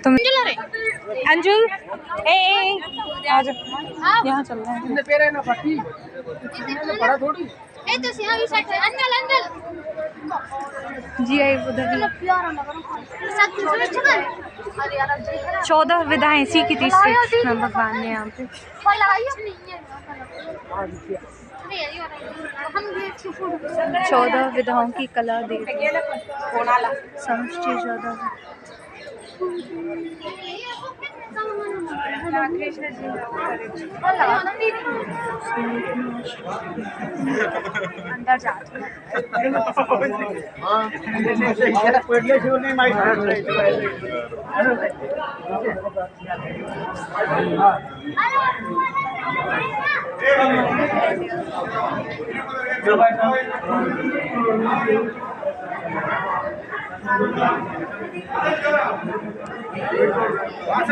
तुम अंजुल आ जाओ, यहाँ चल रहे हैं जी। आई उधर 14 विधाएं सीखी थी श्री कृष्ण भगवान ने यहाँ पे। 14 विधाओं की कला दे समष्टि 14 अंदर जाते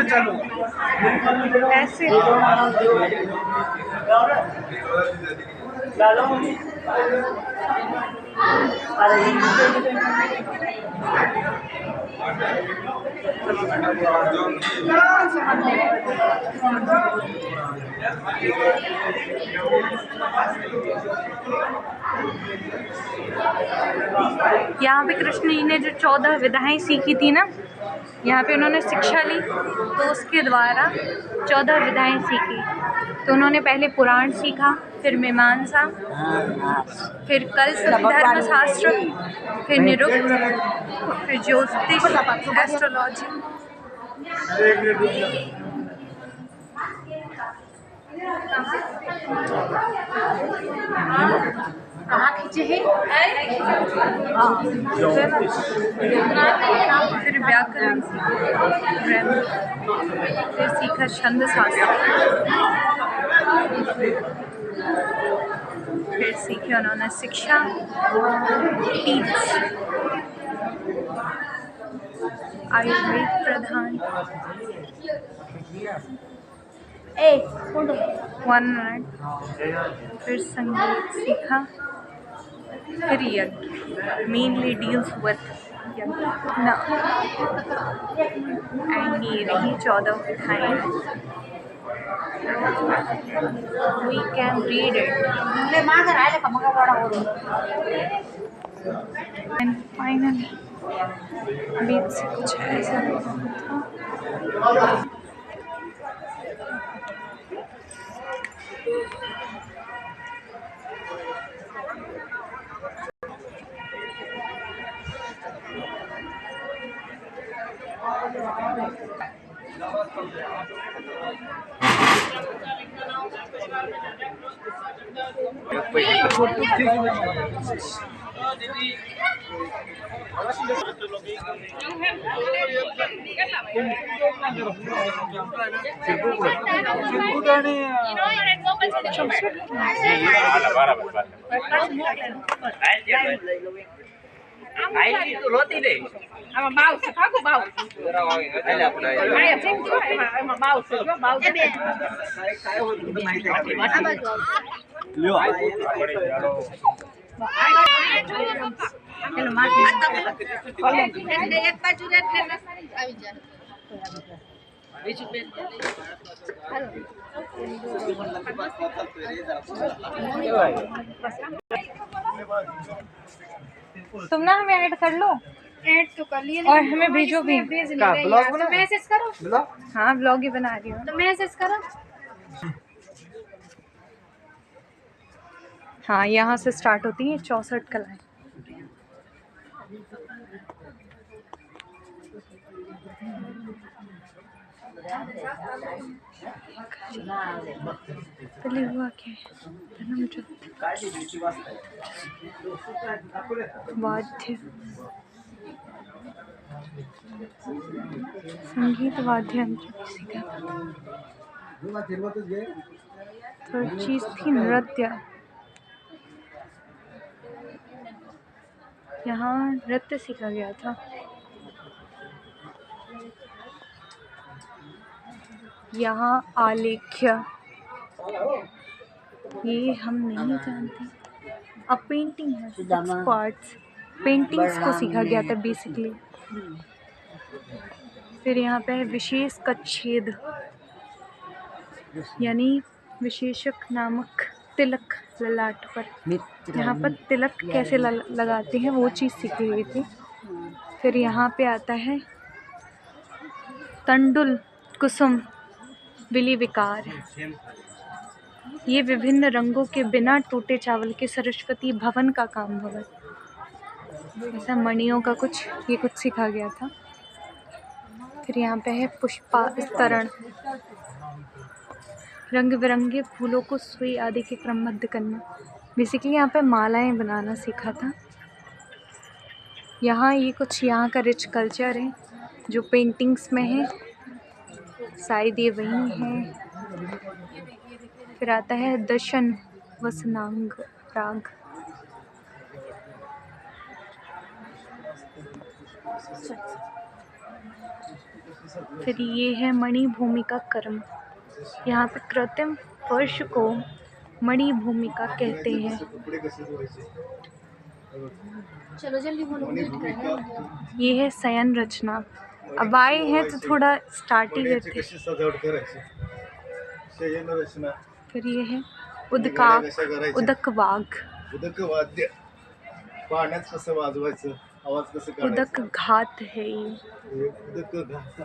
चलो ऐसे यहाँ पे कृष्ण जी ने जो 14 विधाएं सीखी थी ना, यहाँ पे उन्होंने शिक्षा ली तो उसके द्वारा 14 विधाएं सीखी। तो उन्होंने पहले पुराण सीखा, फिर मीमांसा, फिर कल्प धर्मशास्त्र, फिर निरुक्त, फिर ज्योतिष, एस्ट्रोलॉजी। कहाँ खींचे हैं? फिर व्याकरण फिर सीखा छंद शास्त्र, फिर सीखे उन्होंने शिक्षा, टीच, आयुर्वेद प्रधान, 1 मिनट, फिर संगीत सीखा, फिर यज्ञ, मेनली डील्स विथ यज्ञ ना। एंड ये रही 14 विधाएं। We can read it. And finally, बीच से कुछ ऐसा था। Em bao sẽ phát của bao. Ai xem chứ em bao sẽ có bao chứ. Hello Mark. एक बाजू रेड लेना આવી જા. तुम ना हमें ऐड कर लो, ऐड तो कर लिए और हमें भेजो भी। ब्लॉग बना, मैसेज करो। हाँ ब्लॉग ही बना रही हूँ, तो मैसेज करो। हाँ यहाँ से स्टार्ट होती हैं 64 कलाएं। पहले हुआ क्या वाद्य, संगीत वाद्य तो चीज थी नृत्य। यहाँ नृत्य सीखा गया था। यहाँ आलेख्य, ये हम नहीं जानते। अब पेंटिंग है, पार्ट्स पेंटिंग्स को सीखा गया था बेसिकली। फिर यहाँ पे है विशेष कच्छेद, यानी विशेषक नामक तिलक ललाट पर। यहाँ पर तिलक कैसे लगाते हैं वो चीज़ सीखी गई थी। फिर यहाँ पे आता है तंडुल कुसुम विली विकार। ये विभिन्न रंगों के बिना टूटे चावल के सरस्वती भवन का काम भवन। ऐसा मणियों का कुछ ये कुछ सिखा गया था। फिर यहाँ पे है पुष्पास्तरण, रंग बिरंगे फूलों को सुई आदि के क्रमबद्ध करना। बेसिकली यहाँ पे मालाएं बनाना सीखा था। यहाँ ये कुछ यहाँ का रिच कल्चर है जो पेंटिंग्स में है, शायद ये वही है। फिर आता है दशन वसनांग राग। फिर ये है मणिभूमिका कर्म। यहाँ पे कृत्रिम फर्श को मणिभूमिका कहते हैं। चलो जल्दी बोलो। ये है शयन रचना। अब आए हैं तो थोड़ा स्टार्ट ही करते हैं। सजावट करायची शयन रचना। फिर ये है उदक वाघ। उदक वाद्य पाण्यात कसं वाजवायचं, आवाज कसं उदक काढायचा, घात है ये। उदक घात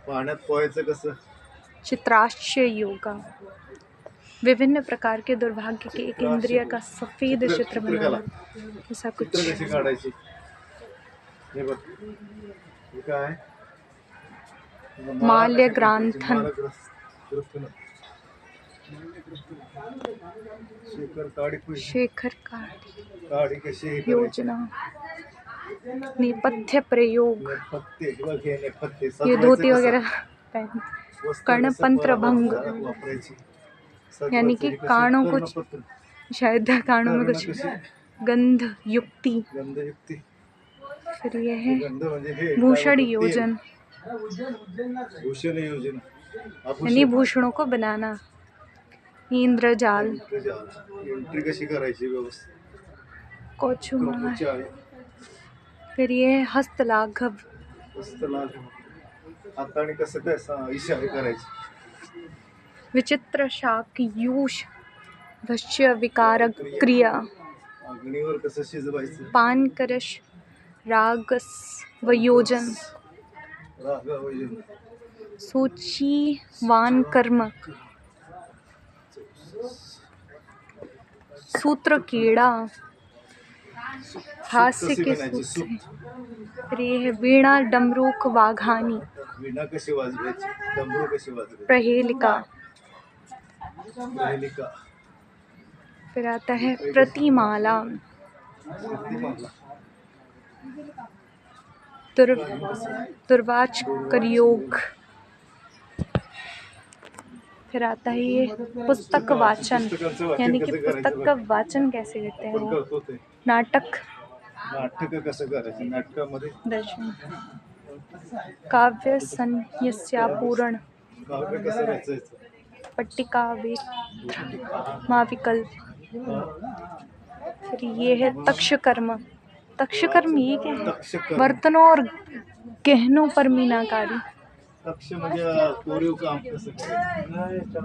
पाण्यात पोहायचं कसं। चित्राश्य योगा, विभिन्न प्रकार के दुर्भाग्य के एक इंद्रिय का सफेद चित्र बनाना। ऐसा कुछ। चित्र कशी काढायची हे बघ, हे काय माल्य ग्रांथन। शेखर काड़ी कशी हे योजना। नेपथ्य प्रयोग, पत्ते बघ, हे नेपथ्य ये सजवायचं धोती कसं, वगैरह पहन। वस्त्र कर्णपंत्र कसं भंग, वापरायची, यानी कि सजवायचं कानों को कर्णपत्र, शायद कानों में कुछ गंध युक्ति। गंधयुक्ती। फिर ये है गंध म्हणजे हे भूषण योजन, भूषण योजना, यानी भूषणों को बनाना। इंद्रजाल, एंट्री कशी करायची व्यवस्थित, कौचुमार। क्रमचारी, फिर ये है हस्तलाघव, हाताने कसं काय इशारे करायचे। विचित्र शाक यूष भक्ष्य विकारक क्रिया। अग्नीवर कसं शिजवायचं, पानकरश रागस व योजन। रागावयोजन, सूचीवान कर्म, सूत्र कीड़ा, हास्य के सूत्र। फिर ये है वीणा डमरूक वाघानी। वीणा कशी वाजवायची, डमरू कशी वाजवायची, प्रहेलिका। प्रहेलिका। फिर आता है प्रतिमाला, दुर्वाच करयोग। फिर आता है ये पुस्तक वाचन, यानी कि पुस्तक का वाचन कैसे करते हैं वो। करतो ते नाटक, नाटक कसं करायचं, नाटकामध्ये दर्शन। काव्य संन्यास्यापूरण, काव्य कसं रचायचं, पट्टिका माविकल्प। फिर ये है तक्षकर्म। तक्षकर्म ये क्या है? तक्षकर्म। बर्तनों और गहनों पर मीनाकारी। तक्ष म्हणजे कोरीव काम कसं करायचं।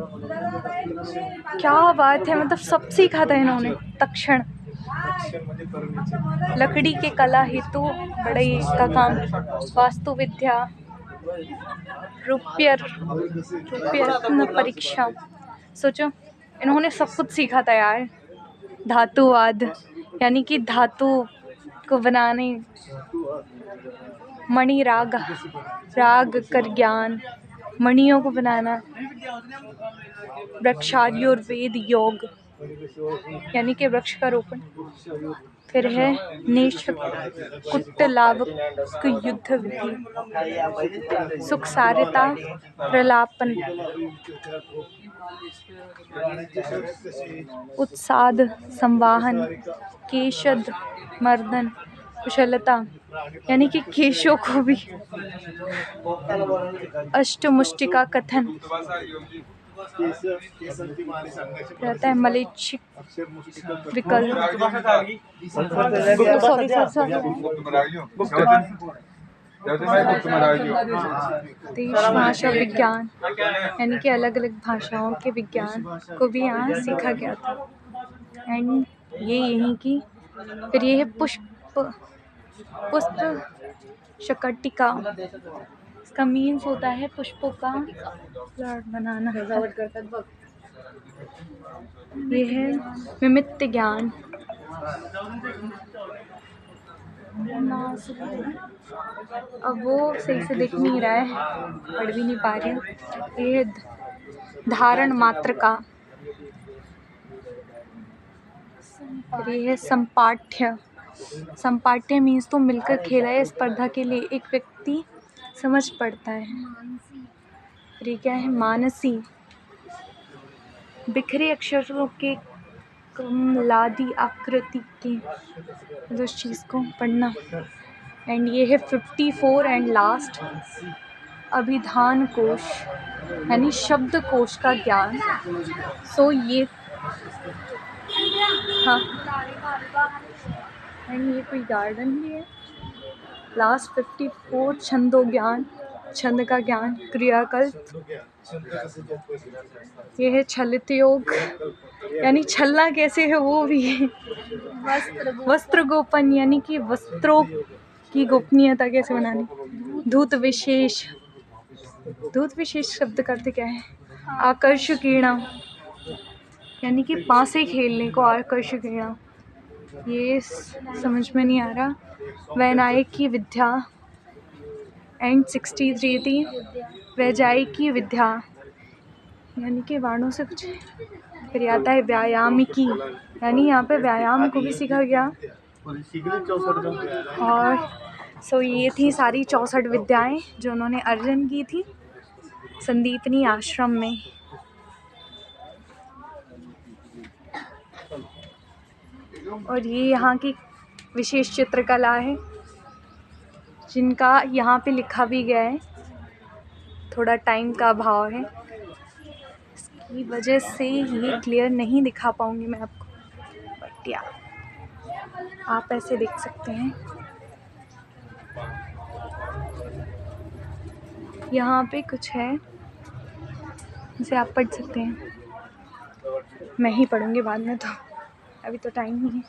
क्या बात है, मतलब सब सीखा था इन्होंने। तक्षण तक्ष म्हणजे फर्निचर, लकड़ी के कला हेतु बढ़ई का काम। वास्तु विद्या, रुपये रत्न परीक्षा। सोचो इन्होंने सब कुछ सीखा था यार। धातुवाद, यानी कि धातु को बनाने। मणि राग, राग कर ज्ञान, मणियों को बनाना। वृक्षायुर्वेद योग, यानी कि वृक्ष का रोपण। फिर है कुट्टलावक युद्ध विधि। सुखसारिता प्रलापन, उत्साद संवाहन, केशद मर्दन, कुशलता, यानी कि केशों को भी। अष्टमुष्टिका कथन, केसर की मारी सांगायची रहता है मलेच्छिक अक्षर मुष्टिका विकल्प देश भाषा विज्ञान यानी कि अलग अलग भाषाओं के विज्ञान को भी यहाँ सीखा गया था। एंड ये यहीं की फिर ये है पुष्प शकटिका। इसका मीन्स होता है पुष्पों का फ्लावर बनाना। ये है मिमित्त ज्ञान। अब वो सही से दिख नहीं रहा है, पढ़ भी नहीं पा रही हूँ। ये है धारण मात्र का। ये है संपाठ्य। संपाठ्य मीन्स तो मिलकर खेला है स्पर्धा के लिए एक व्यक्ति समझ पड़ता है। ये क्या है मानसी। बिखरे अक्षरों के कमलादि आकृति के उस चीज़ को पढ़ना। एंड ये है 54 एंड लास्ट अभिधान कोश यानी शब्द कोश का ज्ञान। सो ये हाँ एंड ये कोई गार्डन भी है। लास्ट 54 छंदो ज्ञान छंद का ज्ञान क्रियाकल्प। ये है छलित योग यानी छलना कैसे है वो भी है। वस्त्र गोपन यानी कि वस्त्रों की गोपनीयता कैसे बनानी। धूत विशेष। धूत विशेष शब्द का अर्थ क्या है आकर्षकीणा यानी कि पासे खेलने को आकर्षकीणा। ये समझ में नहीं आ रहा। वैनायक की विद्या एंड 63 थी वैजायिक की विद्या यानी कि बाणों से कुछ। फिर आता है व्यायामिकी यानी यहाँ पे व्यायाम को भी सीखा गया। और सो ये थी सारी 64 विद्याएं जो उन्होंने अर्जन की थी संदीपनी आश्रम में। और ये यहाँ की विशेष चित्रकला है जिनका यहाँ पे लिखा भी गया है। थोड़ा टाइम का अभाव है इसकी वजह से ये क्लियर नहीं दिखा पाऊँगी मैं आपको, बट या आप ऐसे देख सकते हैं। यहाँ पे कुछ है जिसे आप पढ़ सकते हैं। मैं ही पढ़ूँगी बाद में, तो अभी तो टाइम नहीं है।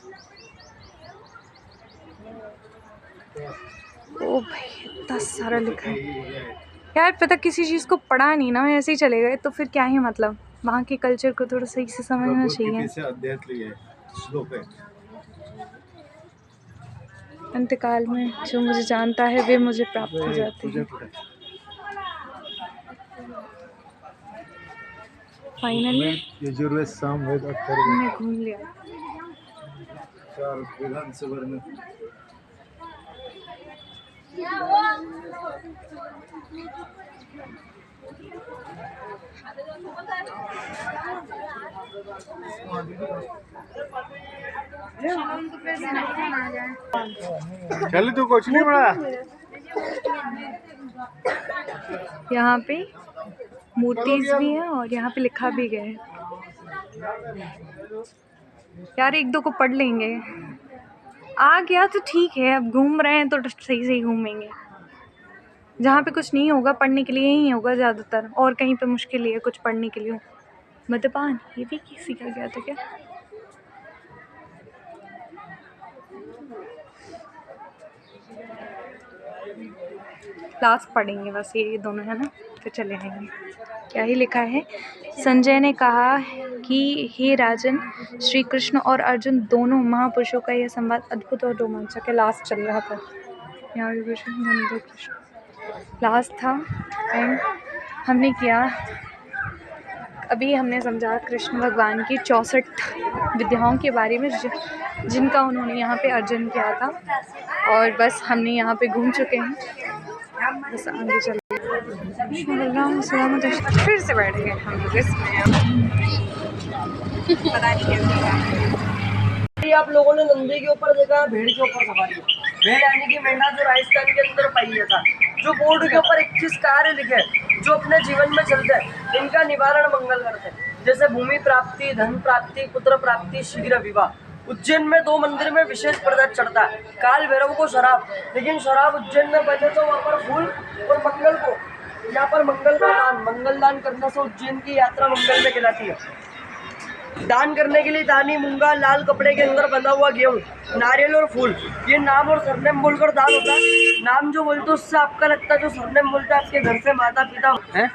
ओ भाई इतना सारा लिखा है यार। पता किसी चीज़ को पढ़ा नहीं ना, ऐसे ही चले गए तो फिर क्या ही मतलब। वहाँ के कल्चर को थोड़ा सही से समझना चाहिए। अंतकाल में जो मुझे जानता है वे मुझे प्राप्त हो जाते हैं। फाइनली मैं घूम लिया। विधानसभा में चल तू कुछ नहीं बड़ा। यहाँ पे मूर्तिज भी हैं और यहाँ पे लिखा भी गया है। यार एक दो को पढ़ लेंगे। आ गया तो ठीक है, अब घूम रहे हैं तो सही से ही घूमेंगे। जहाँ पे कुछ नहीं होगा पढ़ने के लिए ही होगा ज़्यादातर, और कहीं पे मुश्किल ही है कुछ पढ़ने के लिए। मद्यपान ये भी किसी का गया था क्या? क्लास पढ़ेंगे बस ये दोनों है ना, तो चले जाएंगे। क्या ही लिखा है। संजय ने कहा कि हे राजन, श्री कृष्ण और अर्जुन दोनों महापुरुषों का यह संवाद अद्भुत और रोमांचक है। लास्ट चल रहा था यहाँ भी कृष्ण लास्ट था एंड हमने किया। अभी हमने समझा कृष्ण भगवान की 64 विद्याओं के बारे में जिनका उन्होंने यहाँ पे अर्जन किया था। और बस हमने यहाँ पे घूम चुके हैं, बस आगे चल फिर से बैठ गए हम लोग इसमें। आप लोगों ने नंदी के ऊपर देखा, भेड़ के ऊपर सवारी। भेड़ यानी कि मेंढा जो राजस्थान के अंदर पाई जाता है। जो बोर्ड के ऊपर 21 कार्य लिखे जो अपने जीवन में चलते हैं इनका निवारण मंगल करते हैं, जैसे भूमि प्राप्ति, धन प्राप्ति, पुत्र प्राप्ति, शीघ्र विवाह। उज्जैन में 2 मंदिर में विशेष प्रसाद चढ़ता है, काल भैरव को शराब, लेकिन शराब उज्जैन में बने तो वहाँ पर फूल, और मंगल को यहाँ पर मंगल का दान, मंगल दान करने से उज्जैन की यात्रा मंगल में कहलाती है। दान करने के लिए दानी मूंगा, लाल कपड़े के अंदर बंधा हुआ गेहूं, नारियल और फूल, ये नाम और सरनेम बोलकर दान होता है। नाम जो बोलते हो उससे आपका लगता है, जो सरनेम बोलता है आपके घर से माता पिता है।